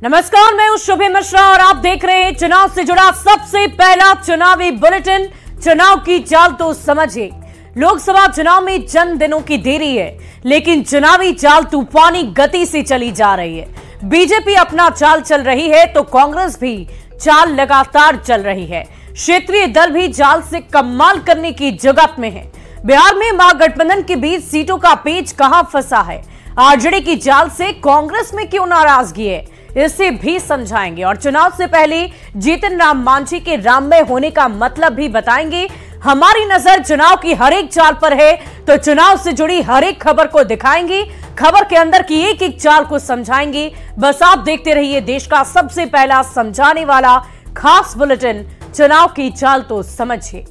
नमस्कार, मैं हूं शुभे मिश्रा और आप देख रहे हैं चुनाव से जुड़ा सबसे पहला चुनावी बुलेटिन। चुनाव की चाल तो समझिए। लोकसभा चुनाव में चंद दिनों की देरी है, लेकिन चुनावी चाल तूफानी गति से चली जा रही है। बीजेपी अपना चाल चल रही है तो कांग्रेस भी चाल लगातार चल रही है। क्षेत्रीय दल भी चाल से कमाल करने की जुगत में है। बिहार में महागठबंधन के बीच सीटों का पेच कहां फंसा है, आरजेडी की चाल से कांग्रेस में क्यों नाराजगी है, इसे भी समझाएंगे और चुनाव से पहले जीतन राम मांझी के राममय होने का मतलब भी बताएंगे। हमारी नजर चुनाव की हर एक चाल पर है, तो चुनाव से जुड़ी हर एक खबर को दिखाएंगे। खबर के अंदर की एक एक चाल को समझाएंगे। बस आप देखते रहिए देश का सबसे पहला समझाने वाला खास बुलेटिन, चुनाव की चाल तो समझिए।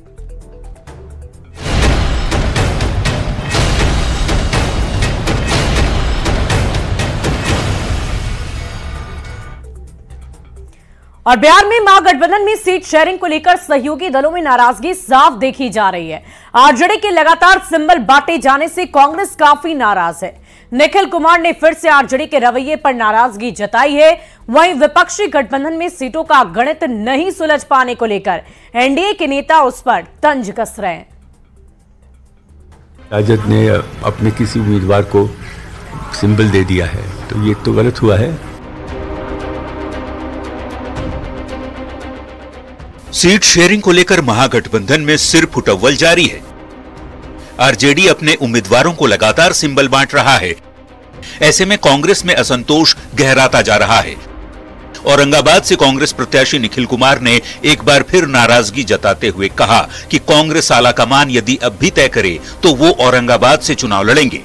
और बिहार में महागठबंधन में सीट शेयरिंग को लेकर सहयोगी दलों में नाराजगी साफ देखी जा रही है। आरजेडी के लगातार सिंबल बांटे जाने से कांग्रेस काफी नाराज है। निखिल कुमार ने फिर से आरजेडी के रवैये पर नाराजगी जताई है। वहीं विपक्षी गठबंधन में सीटों का गणित नहीं सुलझ पाने को लेकर एनडीए के नेता उस पर तंज कस रहे हैं। राजद ने अपने किसी उम्मीदवार को सिंबल दे दिया है, तो ये तो गलत हुआ है। सीट शेयरिंग को लेकर महागठबंधन में सिर फुटअव्वल जारी है। आरजेडी अपने उम्मीदवारों को लगातार सिंबल बांट रहा है। ऐसे में कांग्रेस में असंतोष गहराता जा रहा है। औरंगाबाद से कांग्रेस प्रत्याशी निखिल कुमार ने एक बार फिर नाराजगी जताते हुए कहा कि कांग्रेस आलाकमान यदि अब भी तय करे तो वो औरंगाबाद से चुनाव लड़ेंगे।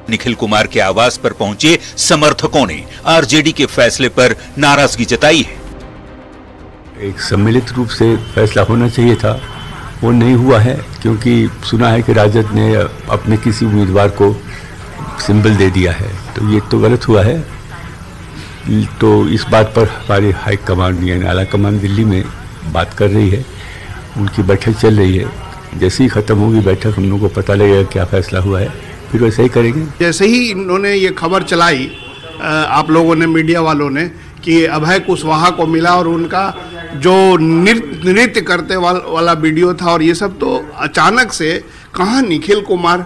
निखिल कुमार के आवास पर पहुंचे समर्थकों ने आरजेडी के फैसले पर नाराजगी जताई है। एक सम्मिलित रूप से फैसला होना चाहिए था, वो नहीं हुआ है, क्योंकि सुना है कि राजद ने अपने किसी उम्मीदवार को सिंबल दे दिया है, तो ये तो गलत हुआ है। तो इस बात पर हमारी हाई कमांड यानी आला कमान दिल्ली में बात कर रही है। उनकी बैठक चल रही है। जैसे ही खत्म होगी बैठक हम लोगों को पता लगेगा क्या फैसला हुआ है, फिर वैसे ही करेंगे। जैसे ही इन्होंने ये खबर चलाई, आप लोगों ने, मीडिया वालों ने, कि अभय कुशवाहा को मिला और उनका जो नृत्य करते वाला वीडियो था और ये सब, तो अचानक से कहाँ निखिल कुमार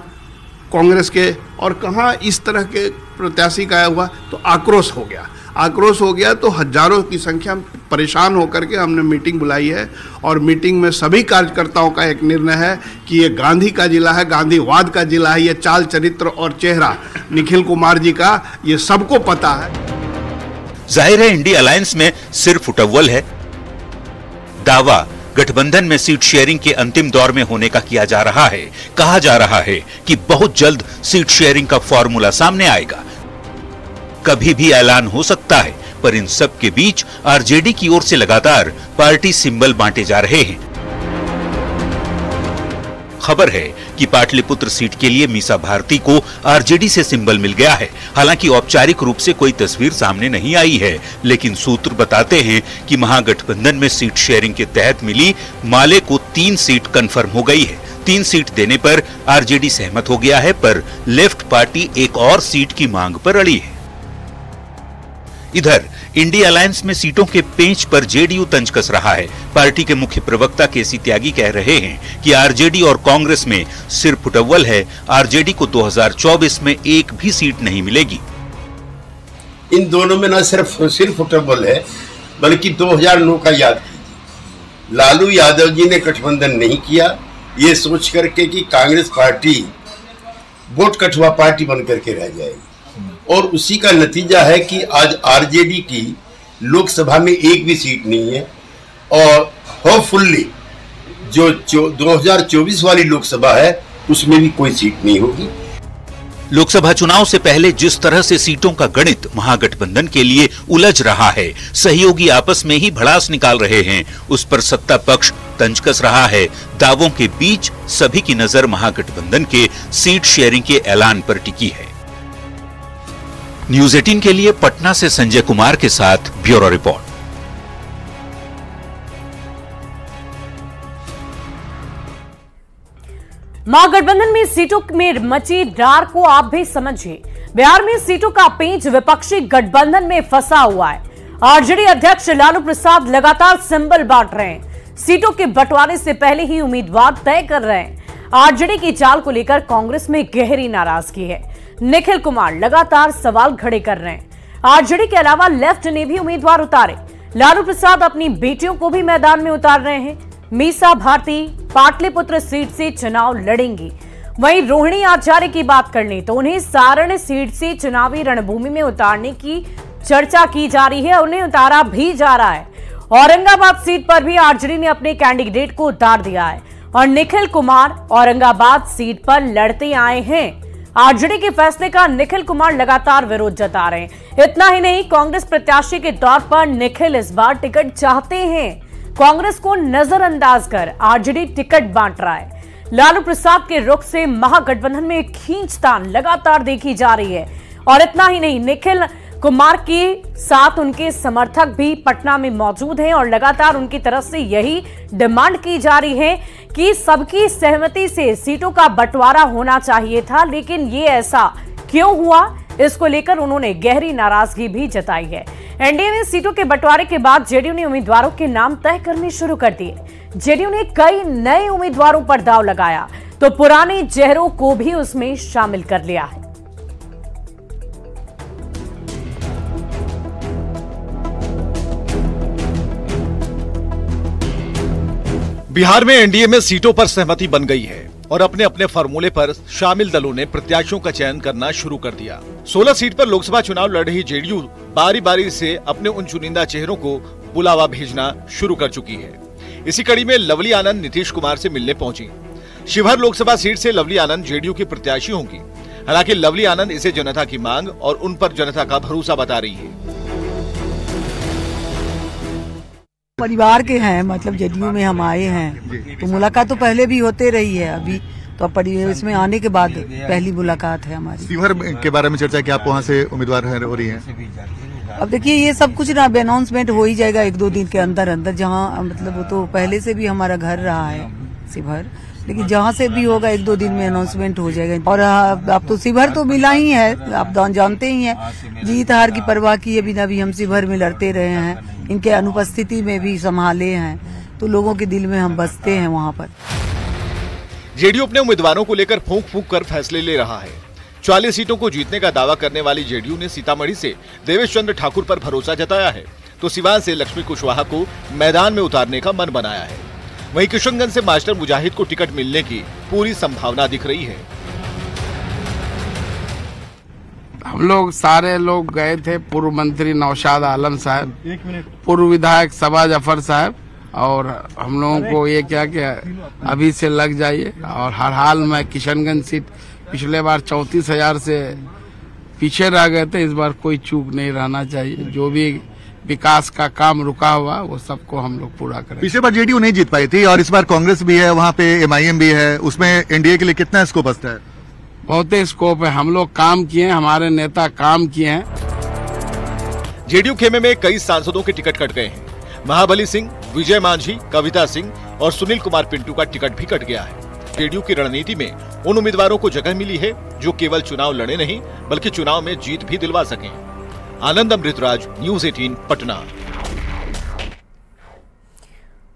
कांग्रेस के और कहाँ इस तरह के प्रत्याशी का हुआ, तो आक्रोश हो गया। तो हजारों की संख्या में परेशान होकर के हमने मीटिंग बुलाई है और मीटिंग में सभी कार्यकर्ताओं का एक निर्णय है कि ये गांधी का जिला है, गांधीवाद का जिला है। ये चाल, चरित्र और चेहरा निखिल कुमार जी का ये सबको पता है। जाहिर है इंडिया अलायंस में सिर फुटअव्वल है। दावा गठबंधन में सीट शेयरिंग के अंतिम दौर में होने का किया जा रहा है। कहा जा रहा है कि बहुत जल्द सीट शेयरिंग का फॉर्मूला सामने आएगा। कभी भी ऐलान हो सकता है, पर इन सब के बीच आरजेडी की ओर से लगातार पार्टी सिंबल बांटे जा रहे हैं। खबर है कि पाटलिपुत्र सीट के लिए मीसा भारती को आरजेडी से सिंबल मिल गया है। हालांकि औपचारिक रूप से कोई तस्वीर सामने नहीं आई है, लेकिन सूत्र बताते हैं कि महागठबंधन में सीट शेयरिंग के तहत मिली माले को 3 सीट कंफर्म हो गई है। 3 सीट देने पर आरजेडी सहमत हो गया है, पर लेफ्ट पार्टी एक और सीट की मांग पर अड़ी है। इधर इंडिया अलायंस में सीटों के पेंच पर जेडीयू तंज कस रहा है। पार्टी के मुख्य प्रवक्ता केसी त्यागी कह रहे हैं कि आरजेडी और कांग्रेस में सिर फुटअव्वल है। आरजेडी को 2024 में एक भी सीट नहीं मिलेगी। इन दोनों में न सिर्फ सिर फुटअव्वल है, बल्कि 2009 का याद कीजिए। लालू यादव जी ने गठबंधन नहीं किया, ये सोच करके कि Congress party vote Kathua party बन करके रह जाएगी, और उसी का नतीजा है कि आज आरजेडी की लोकसभा में एक भी सीट नहीं है। और होपफुली जो 2024 वाली लोकसभा है उसमें भी कोई सीट नहीं होगी। लोकसभा चुनाव से पहले जिस तरह से सीटों का गणित महागठबंधन के लिए उलझ रहा है, सहयोगी आपस में ही भड़ास निकाल रहे हैं, उस पर सत्ता पक्ष तंज कस रहा है। दावों के बीच सभी की नजर महागठबंधन के सीट शेयरिंग के ऐलान पर टिकी है। न्यूज़ 18 के लिए पटना से संजय कुमार के साथ ब्यूरो रिपोर्ट। महागठबंधन में सीटों में मची डार को आप भी समझिए। बिहार में सीटों का पेंच विपक्षी गठबंधन में फंसा हुआ है। आरजेडी अध्यक्ष लालू प्रसाद लगातार सिंबल बांट रहे हैं। सीटों के बंटवारे से पहले ही उम्मीदवार तय कर रहे हैं। आरजेडी की चाल को लेकर कांग्रेस में गहरी नाराजगी है। निखिल कुमार लगातार सवाल खड़े कर रहे हैं। आरजेडी के अलावा लेफ्ट ने भी उम्मीदवार उतारे। लालू प्रसाद अपनी बेटियों को भी मैदान में उतार रहे हैं। मीसा भारती पाटलिपुत्र सीट से चुनाव लड़ेंगी। वहीं रोहिणी आचार्य की बात कर लें तो उन्हें सारण सीट से चुनावी रणभूमि में उतारने की चर्चा की जा रही है। उन्हें उतारा भी जा रहा है। औरंगाबाद सीट पर भी आरजेडी ने अपने कैंडिडेट को उतार दिया है और निखिल कुमार औरंगाबाद सीट पर लड़ते आए हैं। आरजेडी के फैसले का निखिल कुमार लगातार विरोध जता रहे हैं। इतना ही नहीं, कांग्रेस प्रत्याशी के तौर पर निखिल इस बार टिकट चाहते हैं। कांग्रेस को नजरअंदाज कर आरजेडी टिकट बांट रहा है। लालू प्रसाद के रुख से महागठबंधन में खींचतान लगातार देखी जा रही है। और इतना ही नहीं, निखिल कुमार के साथ उनके समर्थक भी पटना में मौजूद हैं और लगातार उनकी तरफ से यही डिमांड की जा रही है कि सबकी सहमति से सीटों का बंटवारा होना चाहिए था, लेकिन ये ऐसा क्यों हुआ, इसको लेकर उन्होंने गहरी नाराजगी भी जताई है। एनडीए में सीटों के बंटवारे के बाद जेडीयू ने उम्मीदवारों के नाम तय करने शुरू कर दिए। जेडीयू ने कई नए उम्मीदवारों पर दांव लगाया तो पुराने चेहरों को भी उसमें शामिल कर लिया है। बिहार में एनडीए में सीटों पर सहमति बन गई है और अपने अपने फार्मूले पर शामिल दलों ने प्रत्याशियों का चयन करना शुरू कर दिया। 16 सीट पर लोकसभा चुनाव लड़ रही जेडीयू बारी बारी से अपने उन चुनिंदा चेहरों को बुलावा भेजना शुरू कर चुकी है। इसी कड़ी में लवली आनंद नीतीश कुमार से मिलने पहुंची। शिवहर लोकसभा सीट से लवली आनंद जेडीयू की प्रत्याशी होंगी। हालांकि लवली आनंद इसे जनता की मांग और उन पर जनता का भरोसा बता रही है। परिवार के हैं, मतलब जेडीयू में हम आए हैं तो मुलाकात तो पहले भी होते रही है। अभी तो अब इसमें आने के बाद पहली मुलाकात है हमारी। शिवहर के बारे में चर्चा कि आप वहाँ से उम्मीदवार हो रही हैं। अब देखिए ये सब कुछ ना अनाउंसमेंट हो ही जाएगा 1-2 दिन के अंदर अंदर। जहाँ मतलब वो तो पहले से भी हमारा घर रहा है शिवहर, लेकिन जहाँ से भी होगा 1-2 दिन में अनाउंसमेंट हो जाएगा। और अब तो शिवहर तो मिला ही है, आप जानते ही हैं। जीत हार की परवाह किए बिना भी हम शिवहर में लड़ते रहे हैं। इनके अनुपस्थिति में भी संभाले हैं तो लोगों के दिल में हम बसते हैं वहाँ पर। जेडीयू अपने उम्मीदवारों को लेकर फूंक फूंक कर फैसले ले रहा है। 44 सीटों को जीतने का दावा करने वाली जेडीयू ने सीतामढ़ी से देवेश चंद्र ठाकुर पर भरोसा जताया है तो सिवान से लक्ष्मी कुशवाहा को मैदान में उतारने का मन बनाया है। वहीं किशनगंज से मास्टर मुजाहिद को टिकट मिलने की पूरी संभावना दिख रही है। हम लोग सारे लोग गए थे, पूर्व मंत्री नौशाद आलम साहब, पूर्व विधायक शबाज जफर साहब, और हम लोगों को ये क्या कि अभी से लग जाइए। और हर हाल में किशनगंज सीट पिछले बार 34,000 से पीछे रह गए थे, इस बार कोई चूक नहीं रहना चाहिए। जो भी विकास का काम रुका हुआ वो सबको हम लोग पूरा करें। पिछले बार जेडीयू नहीं जीत पाई थी और इस बार कांग्रेस भी है, वहाँ पे एमआईएम भी है, उसमें एनडीए के लिए कितना स्कोप बचता है? बहुत ही स्कोप है। हम लोग काम किए, हमारे नेता काम किए हैं। जेडीयू खेमे में कई सांसदों के टिकट कट गए हैं। महाबली सिंह, विजय मांझी, कविता सिंह और सुनील कुमार पिंटू का टिकट भी कट गया है। जेडीयू की रणनीति में उन उम्मीदवारों को जगह मिली है जो केवल चुनाव लड़े नहीं बल्कि चुनाव में जीत भी दिलवा सकें। आनंद अमृतराज, न्यूज़ 18 पटना।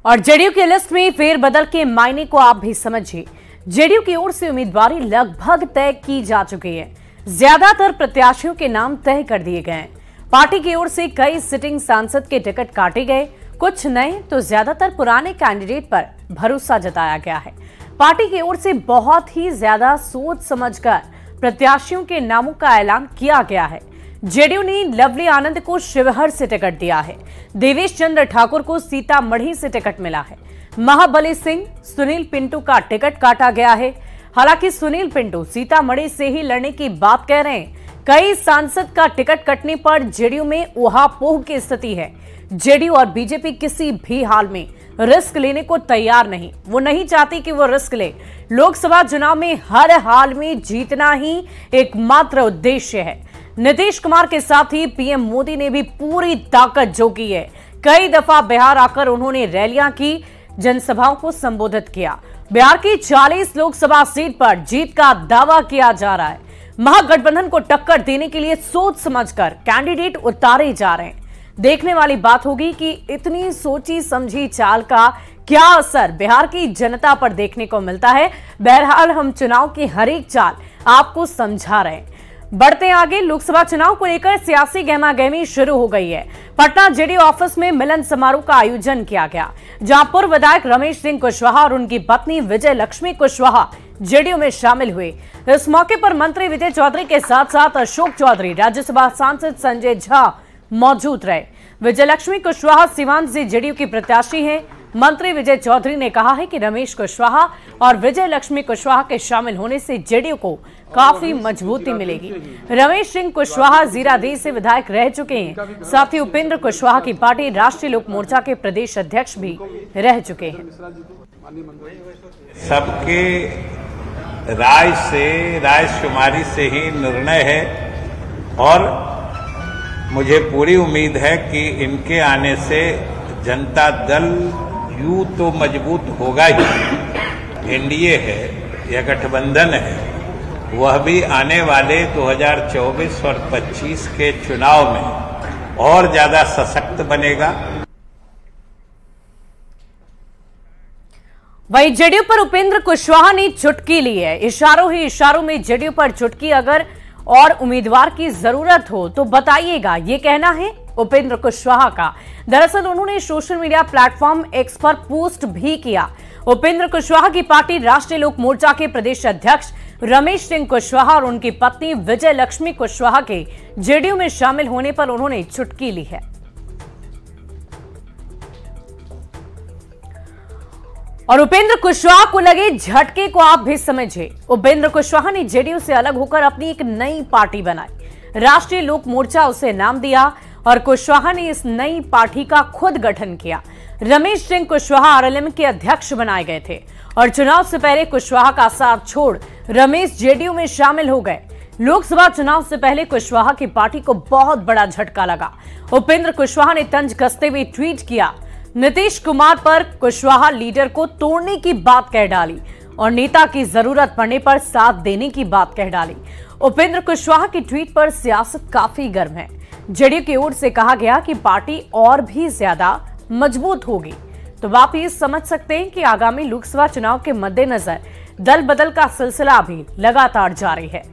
और जेडीयू की लिस्ट में फेरबदल के मायने को आप भी समझिए। जेडीयू की ओर से उम्मीदवारी लगभग तय की जा चुकी है। ज्यादातर प्रत्याशियों के नाम तय कर दिए गए हैं। पार्टी की ओर से कई सिटिंग सांसद के टिकट काटे गए, कुछ नए तो ज्यादातर पुराने कैंडिडेट पर भरोसा जताया गया है। पार्टी की ओर से बहुत ही ज्यादा सोच समझकर प्रत्याशियों के नामों का ऐलान किया गया है। जेडीयू ने लवली आनंद को शिवहर से टिकट दिया है। देवेश चंद्र ठाकुर को सीतामढ़ी से टिकट मिला है। महाबली सिंह, सुनील पिंटू का टिकट काटा गया है। हालांकि सुनील पिंटू सीतामढ़ी से ही लड़ने की बात कह रहे हैं। कई सांसद का टिकट कटने पर जेडीयू में ऊहापोह की स्थिति है। जेडीयू और बीजेपी किसी भी हाल में रिस्क लेने को तैयार नहीं। वो नहीं चाहती कि वो रिस्क ले। लोकसभा चुनाव में हर हाल में जीतना ही एकमात्र उद्देश्य है। नीतीश कुमार के साथ ही पीएम मोदी ने भी पूरी ताकत झोंकी है। कई दफा बिहार आकर उन्होंने रैलियां की, जनसभाओं को संबोधित किया। बिहार की 40 लोकसभा सीट पर जीत का दावा किया जा रहा है। महागठबंधन को टक्कर देने के लिए सोच समझकर कैंडिडेट उतारे जा रहे हैं। देखने वाली बात होगी कि इतनी सोची समझी चाल का क्या असर बिहार की जनता पर देखने को मिलता है। बहरहाल हम चुनाव की हर एक चाल आपको समझा रहे हैं। बढ़ते हैं आगे। लोकसभा चुनाव को लेकर सियासी गहमागहमी शुरू हो गई है। पटना जेडीयू ऑफिस में मिलन समारोह का आयोजन किया गया, जहां पूर्व विधायक रमेश सिंह कुशवाहा और उनकी पत्नी विजय लक्ष्मी कुशवाहा जेडीयू में शामिल हुए। इस मौके पर मंत्री विजय चौधरी के साथ साथ अशोक चौधरी, राज्यसभा सांसद संजय झा मौजूद रहे। विजय लक्ष्मी कुशवाहा सीवान से जेडीयू की प्रत्याशी हैं। मंत्री विजय चौधरी ने कहा है कि रमेश कुशवाहा और विजय लक्ष्मी कुशवाहा के शामिल होने से जेडीयू को काफी मजबूती मिलेगी। रमेश सिंह कुशवाहा जीरादेई से विधायक रह चुके हैं। साथ ही उपेंद्र कुशवाहा की पार्टी राष्ट्रीय लोक मोर्चा के प्रदेश अध्यक्ष भी रह चुके हैं। सबके राय से, रायशुमारी से ही निर्णय है और मुझे पूरी उम्मीद है कि इनके आने से जनता दल यूं तो मजबूत होगा ही। एनडीए है या गठबंधन है, वह भी आने वाले 2024 और 25 के चुनाव में और ज्यादा सशक्त बनेगा। वहीं जेडीयू पर उपेंद्र कुशवाहा ने चुटकी ली है। इशारों ही इशारों में जेडीयू पर चुटकी। अगर और उम्मीदवार की जरूरत हो तो बताइएगा, ये कहना है उपेंद्र कुशवाहा का। दरअसल उन्होंने सोशल मीडिया प्लेटफॉर्म एक्स पर पोस्ट भी किया। उपेंद्र कुशवाहा की पार्टी राष्ट्रीय लोक मोर्चा के प्रदेश अध्यक्ष रमेश सिंह कुशवाहा और उनकी पत्नी विजय लक्ष्मी कुशवाहा के जेडीयू में शामिल होने पर उन्होंने चुटकी ली है। और उपेंद्र कुशवाहा को लगे झटके को आप भी समझिए। उपेंद्र कुशवाहा ने जेडीयू से अलग होकर अपनी एक नई पार्टी बनाई, राष्ट्रीय लोक मोर्चा उसे नाम दिया और कुशवाहा ने इस नई पार्टी का खुद गठन किया। रमेश सिंह कुशवाहा आरएलएम के अध्यक्ष बनाए गए थे और चुनाव से पहले कुशवाहा का साथ छोड़ रमेश जेडीयू में शामिल हो गए। लोकसभा चुनाव से पहले कुशवाहा की पार्टी को बहुत बड़ा झटका लगा। उपेंद्र कुशवाहा ने तंज कसते हुए ट्वीट किया, नीतीश कुमार पर कुशवाहा लीडर को तोड़ने की बात कह डाली और नेता की जरूरत पड़ने पर साथ देने की बात कह डाली। उपेंद्र कुशवाहा की ट्वीट पर सियासत काफी गर्म है। जेडीयू की ओर से कहा गया कि पार्टी और भी ज्यादा मजबूत होगी। तो आप ये समझ सकते हैं कि आगामी लोकसभा चुनाव के मद्देनजर दल बदल का सिलसिला भी लगातार जारी है।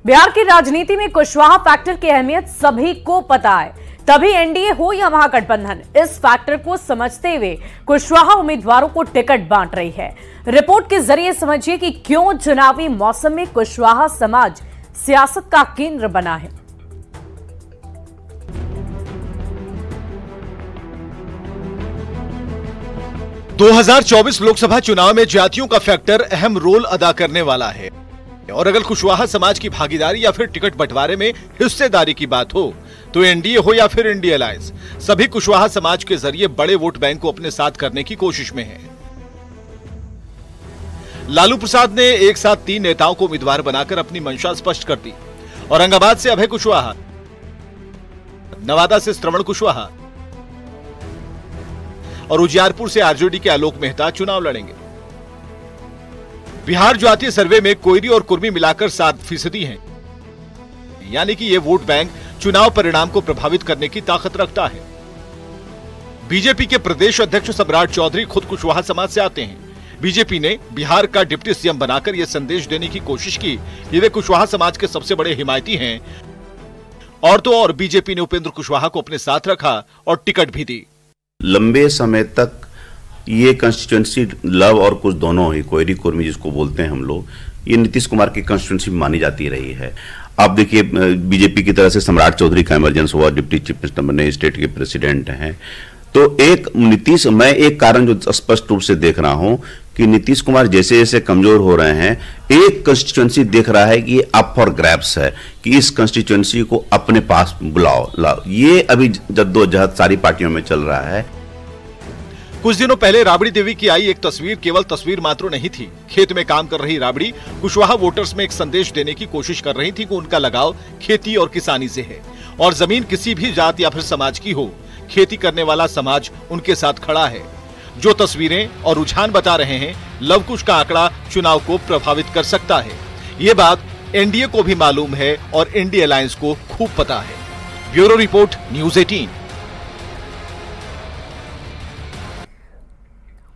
बिहार की राजनीति में कुशवाहा फैक्टर की अहमियत सभी को पता है, तभी एनडीए हो या महागठबंधन, इस फैक्टर को समझते हुए कुशवाहा उम्मीदवारों को टिकट बांट रही है। रिपोर्ट के जरिए समझिए कि क्यों चुनावी मौसम में कुशवाहा समाज सियासत का केंद्र बना है। दो 2024 लोकसभा चुनाव में जातियों का फैक्टर अहम रोल अदा करने वाला है और अगर कुशवाहा समाज की भागीदारी या फिर टिकट बंटवारे में हिस्सेदारी की बात हो तो एनडीए हो या फिर इंडिया अलायंस, सभी कुशवाहा समाज के जरिए बड़े वोट बैंक को अपने साथ करने की कोशिश में है। लालू प्रसाद ने एक साथ 3 नेताओं को उम्मीदवार बनाकर अपनी मंशा स्पष्ट कर दी। औरंगाबाद से अभय कुशवाहा, नवादा से श्रवण कुशवाहा और उजियारपुर से आरजेडी के आलोक मेहता चुनाव लड़ेंगे। बिहार जातीय सर्वे में कोयरी और कुर्मी मिलाकर 7% हैं, यानी कि ये वोट बैंक चुनाव परिणाम को प्रभावित करने की ताकत रखता है। बीजेपी के प्रदेश अध्यक्ष सम्राट चौधरी खुद कुशवाहा समाज से आते हैं। बीजेपी ने बिहार का डिप्टी सीएम बनाकर यह संदेश देने की कोशिश की कि वे कुशवाहा समाज के सबसे बड़े हिमायती हैं और तो और बीजेपी ने उपेंद्र कुशवाहा को अपने साथ रखा और टिकट भी दी। लंबे समय तक ये कंस्टिट्यूएंसी लव और कुछ दोनों ही, कोयरी कुर्मी जिसको बोलते हैं हम लोग, ये नीतीश कुमार की कंस्टिट्यूएंसी मानी जाती रही है। आप देखिए बीजेपी की तरह से सम्राट चौधरी का इमरजेंस हुआ, डिप्टी चीफ मिनिस्टर बने, स्टेट के प्रेसिडेंट हैं। तो एक नीतीश, मैं एक कारण जो स्पष्ट रूप से देख रहा हूं कि नीतीश कुमार जैसे जैसे कमजोर हो रहे हैं, एक कंस्टिट्यूएंसी देख रहा है कि ये अप फॉर ग्रैब्स है कि इस कंस्टिट्यूएंसी को अपने पास बुलाओ लाओ। ये अभी जद्दोजहद सारी पार्टियों में चल रहा है। कुछ दिनों पहले राबड़ी देवी की आई एक तस्वीर केवल तस्वीर मात्र नहीं थी। खेत में काम कर रही राबड़ी कुशवाहा वोटर्स में एक संदेश देने की कोशिश कर रही थी कि उनका लगाव खेती और किसानी से है और जमीन किसी भी जात या फिर समाज की हो, खेती करने वाला समाज उनके साथ खड़ा है। जो तस्वीरें और रुझान बता रहे हैं, लवकुश का आंकड़ा चुनाव को प्रभावित कर सकता है। ये बात एनडीए को भी मालूम है और इंडिया अलायंस को खूब पता है। Bureau report, news 18।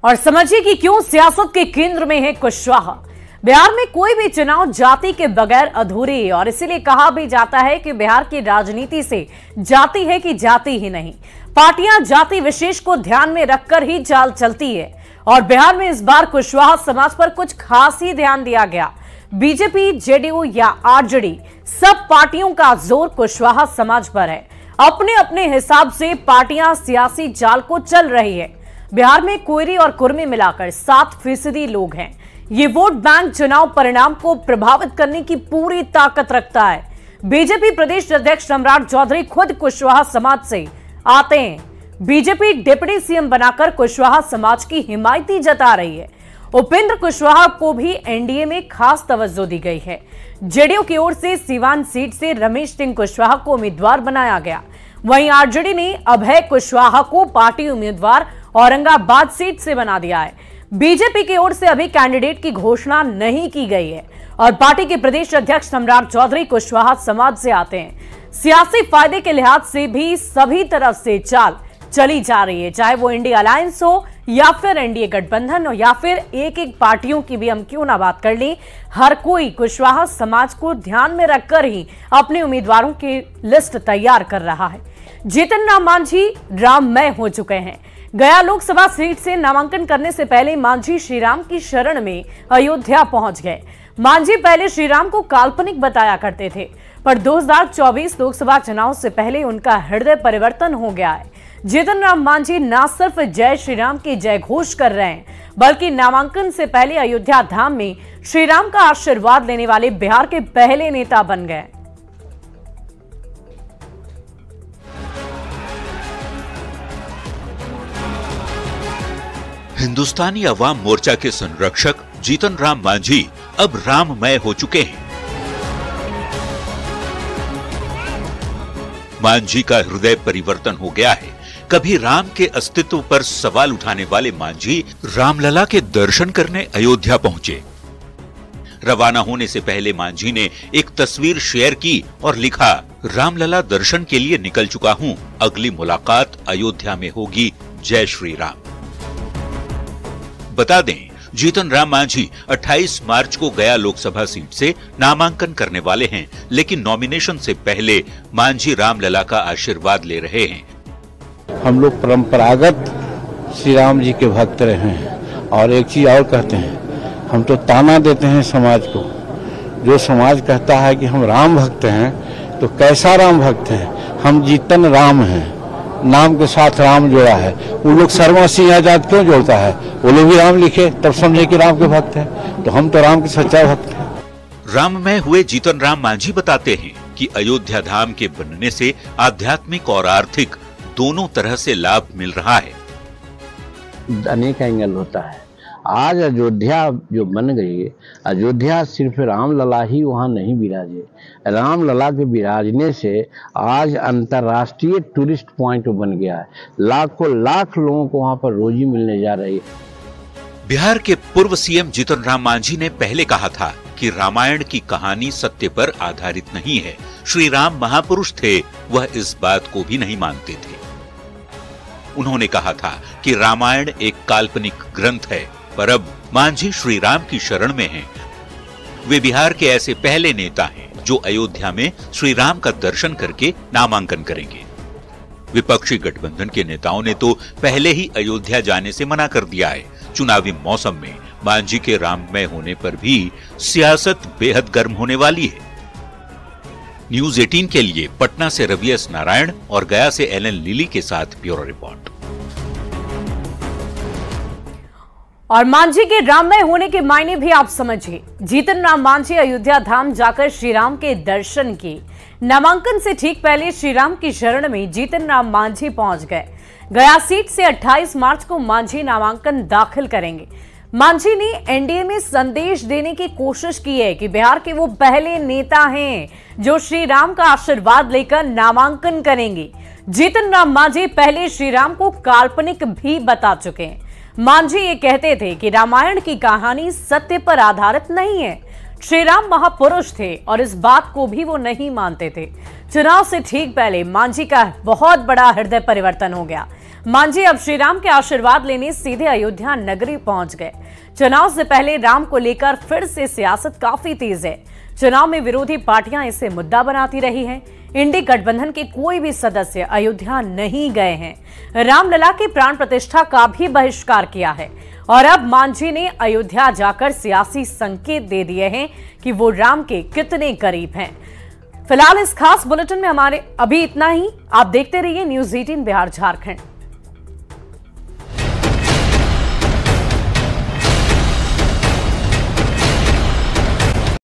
और समझिए कि क्यों सियासत के केंद्र में है कुशवाहा। बिहार में कोई भी चुनाव जाति के बगैर अधूरी है और इसीलिए कहा भी जाता है कि बिहार की राजनीति से जाति है कि जाति ही नहीं, पार्टियां जाति विशेष को ध्यान में रखकर ही चाल चलती है। और बिहार में इस बार कुशवाहा समाज पर कुछ खास ही ध्यान दिया गया। बीजेपी, जेडीयू या आरजेडी, सब पार्टियों का जोर कुशवाहा समाज पर है। अपने अपने हिसाब से पार्टियां सियासी जाल को चल रही है। बिहार में कोयरी और कुर्मी मिलाकर 7% लोग हैं। ये वोट बैंक चुनाव परिणाम को प्रभावित करने की पूरी ताकत रखता है। बीजेपी प्रदेश अध्यक्ष सम्राट चौधरी खुद कुशवाहा समाज से आते हैं। बीजेपी डिप्टी सीएम बनाकर कुशवाहा समाज की हिमायती जता रही है। उपेंद्र कुशवाहा को भी एनडीए में खास तवज्जो दी गई है। जेडीयू की ओर से सीवान सीट से रमेश सिंह कुशवाहा को उम्मीदवार बनाया गया। वहीं आरजेडी ने अभय कुशवाहा को पार्टी उम्मीदवार औरंगाबाद सीट से बना दिया है। बीजेपी की ओर से अभी कैंडिडेट की घोषणा नहीं की गई है और पार्टी के प्रदेश अध्यक्ष सम्राट चौधरी कुशवाहा समाज से आते हैं। सियासी फायदे के लिहाज से भी सभी तरफ से चाल चली जा रही है, चाहे वो इंडिया अलायंस हो या फिर एनडीए गठबंधन हो या फिर एक एक पार्टियों की भी हम क्यों ना बात कर ली। हर कोई कुशवाहा समाज को ध्यान में रखकर ही अपने उम्मीदवारों की लिस्ट तैयार कर रहा है। जीतन राम मांझी राममय हो चुके हैं। गया लोकसभा सीट से नामांकन करने से पहले मांझी श्रीराम की शरण में अयोध्या पहुंच गए। मांझी पहले श्रीराम को काल्पनिक बताया करते थे, पर 2024 लोकसभा चुनाव से पहले उनका हृदय परिवर्तन हो गया है। जीतन राम मांझी न सिर्फ जय श्रीराम की जय घोष कर रहे हैं, बल्कि नामांकन से पहले अयोध्या धाम में श्रीराम का आशीर्वाद लेने वाले बिहार के पहले नेता बन गए। हिंदुस्तानी अवाम मोर्चा के संरक्षक जीतन राम मांझी अब राममय हो चुके हैं। मांझी का हृदय परिवर्तन हो गया है। कभी राम के अस्तित्व पर सवाल उठाने वाले मांझी रामलला के दर्शन करने अयोध्या पहुंचे। रवाना होने से पहले मांझी ने एक तस्वीर शेयर की और लिखा, रामलला दर्शन के लिए निकल चुका हूं, अगली मुलाकात अयोध्या में होगी, जय श्री राम। बता दें, जीतन राम मांझी 28 मार्च को गया लोकसभा सीट से नामांकन करने वाले हैं, लेकिन नॉमिनेशन से पहले मांझी रामलला का आशीर्वाद ले रहे हैं। हम लोग परंपरागत श्री राम जी के भक्त रहे हैं और एक चीज और कहते हैं, हम तो ताना देते हैं समाज को। जो समाज कहता है कि हम राम भक्त हैं, तो कैसा राम भक्त हैं? हम जीतन राम हैं, नाम के साथ राम जोड़ा है। वो लोग शर्मा सिंह आजाद क्यों जोड़ता है? वो लोग भी राम लिखे तब समझे कि राम के भक्त हैं, तो हम तो राम के सच्चा भक्त हैं। राममय हुए जीतन राम मांझी बताते हैं कि अयोध्या धाम के बनने से आध्यात्मिक और आर्थिक दोनों तरह से लाभ मिल रहा है। अनेक एंगल होता है। आज अयोध्या जो बन गई है, अयोध्या सिर्फ रामलला ही वहाँ नहीं विराजे। रामलला के विराजने से आज अंतर्राष्ट्रीय टूरिस्ट पॉइंट बन गया है। लाखों लाख लोगों को वहाँ पर रोजी मिलने जा रही है। बिहार के पूर्व सीएम जीतन राम मांझी ने पहले कहा था कि रामायण की कहानी सत्य पर आधारित नहीं है। श्री राम महापुरुष थे, वह इस बात को भी नहीं मानते थे। उन्होंने कहा था कि रामायण एक काल्पनिक ग्रंथ है, पर अब मांझी श्री राम की शरण में हैं। वे बिहार के ऐसे पहले नेता हैं जो अयोध्या में श्री राम का दर्शन करके नामांकन करेंगे। विपक्षी गठबंधन के नेताओं ने तो पहले ही अयोध्या जाने से मना कर दिया है। चुनावी मौसम में मांझी के राममय होने पर भी सियासत बेहद गर्म होने वाली है। न्यूज़ 18 के लिए पटना से रवि एस नारायण और गया से एलन लिली के साथ ब्यूरो रिपोर्ट। और मांझी के राममय होने के मायने भी आप समझिए। जीतन राम मांझी अयोध्या धाम जाकर श्री राम के दर्शन किए। नामांकन से ठीक पहले श्री राम की शरण में जीतन राम मांझी पहुंच गए। गया सीट से 28 मार्च को मांझी नामांकन दाखिल करेंगे। मांझी ने एनडीए में संदेश देने की कोशिश की है कि बिहार के वो पहले नेता हैं जो श्री राम का आशीर्वाद लेकर नामांकन करेंगे। जीतन राम मांझी पहले श्री राम को काल्पनिक भी बता चुके हैं। मांझी ये कहते थे कि रामायण की कहानी सत्य पर आधारित नहीं है। श्री राम महापुरुष थे और इस बात को भी वो नहीं मानते थे। चुनाव से ठीक पहले मांझी का बहुत बड़ा हृदय परिवर्तन हो गया। मांझी अब श्री राम के आशीर्वाद लेने सीधे अयोध्या नगरी पहुंच गए। चुनाव से पहले राम को लेकर फिर से सियासत काफी तेज है। चुनाव में विरोधी पार्टियां इसे मुद्दा बनाती रही हैं। इंडी गठबंधन के कोई भी सदस्य अयोध्या नहीं गए हैं। रामलला की प्राण प्रतिष्ठा का भी बहिष्कार किया है और अब मांझी ने अयोध्या जाकर सियासी संकेत दे दिए हैं कि वो राम के कितने करीब हैं। फिलहाल इस खास बुलेटिन में हमारे अभी इतना ही। आप देखते रहिए न्यूज़ 18 बिहार झारखंड।